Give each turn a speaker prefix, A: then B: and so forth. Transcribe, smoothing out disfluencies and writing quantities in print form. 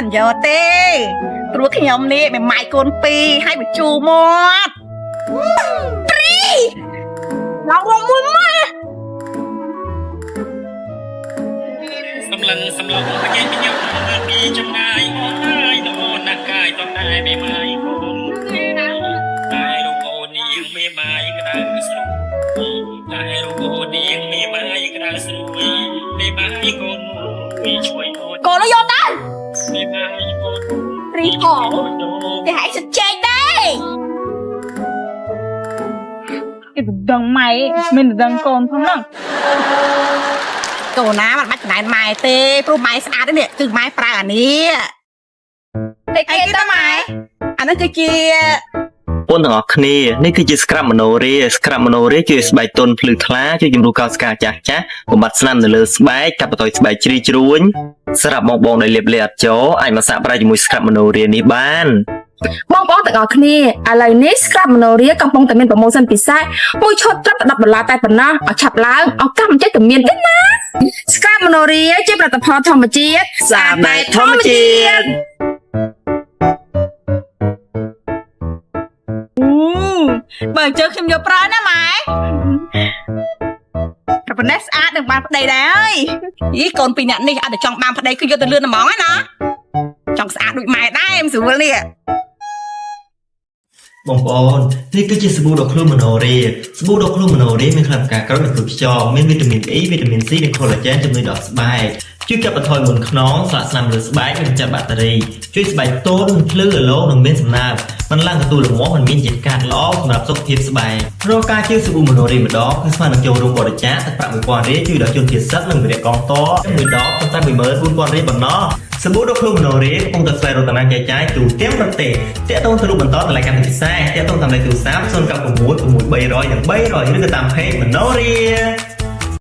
A: นยอเต้ตัวขยมนี่เป็นไม้กลปีให้ไปจูหมดตรีเราวงมุ้ยมา
B: สำลังตะเกียบเกี่ยวมีจำนายโอ้ยนอนนักกายต้องได้ไม่ไม้คนตายลูกโอนี่ยังไม่ไม้กระดาษสลุยตายลูกโอนี่ยังไม่ไม้กระดาษสลุยไม่ไม้คนมีช่วยโน้ต
A: ก่อนแล้วยอต้า
B: ไม่ไม้คน
A: รีของจะหายสนใจได้
C: cái đằng mày mình đằng còn không lắm
A: โตนะมันมาจากไหนไม้เต้พวกไม้สะอาดเนี่ยคือไม้ปลาอันนี้ไอ้เกียร์ทำไมอันนั้นคือเกียร์
D: បងទាំងអស់គ្នានេះគឺជា Scrap Manoria Scrap Manoria ជួយស្បែកទន់ភ្លឺថ្លាជួយជំរុញកោសិកាចាស់ចាស់បំបត្តិស្នាមនៅលើស្បែកកាត់បន្ថយស្បែកជ្រីជ្រួញសម្រាប់បងដែលលាបលេអត់ចូលអាចមកសាកប្រាស់ជាមួយ Scrap Manoria នេះបាន
E: បងប្អូនទាំងអស់គ្នាឥឡូវនេះ Scrap Manoria កំពុងតែមានប្រូម៉ូសិនពិសេសមួយឈុតត្រឹមតែ$10តែប៉ុណ្ណោះឲ្យឆាប់ឡើងឱកាសមិនចេះតែមានទេណា Scrap Manoria ជាផលិតផលធម្មជាតិស្អាតបែបធម្មជាតិ
A: បើជើខ្ញុំយកប្រើណាម៉ែប្រពន្ធស្អាតនឹងបានប្តីដែរហើយកូនពីរនាក់នេះអត់តែចង់បានប្តីគឺយកទៅលឿនហ្មងហ្នឹងណាចង់ស្អាតដូចម៉ែដែរមិនស្រួលនេះ
D: បងប្អូននេះគឺជាសាប៊ូដុសខ្លួន Manoria សាប៊ូដុសខ្លួន Manoria មានខ្លឹមការក្រូចនិងគ្រឿងខ្យងមានវីតាមីន E វីតាមីន C និង collagen ជំនួយដល់ស្បែកជួយកាត់បន្ថយមុនខ្នងស្លាកស្នាមលើស្បែកនិងចាប់បាក់តេរីជួយស្បែកទន់ភ្លឺរលោងនិងមានសំណើមមិនឡើងកន្ទួលរមាស់មិនមានជាតិកាត់ល្អសម្រាប់សុខភាពស្បែករកការជឿសាប៊ូ Manoria ម្ដងគឺស្មើនឹងចូលរួមបរិច្ចាគទឹកប្រាក់ 1000 រៀលជួយដល់ជនជាតិសឹកនិងវីរៈកងតមួយដងប៉ុន្តែ 14000 រៀលប៉ុណ្ណោះសាប៊ូដុសខ្លួន Manoria កំពុងតែស្វែងរកតំណែងចែកចាយទូទាំងប្រទេសតាក់ទងទៅរូបបន្តតម្លៃកម្មវិធីពិសេសតាក់ទងតាមលេខទូរស័ព្ទ 096 6300 និង 300 ឬក៏តាម page Manoria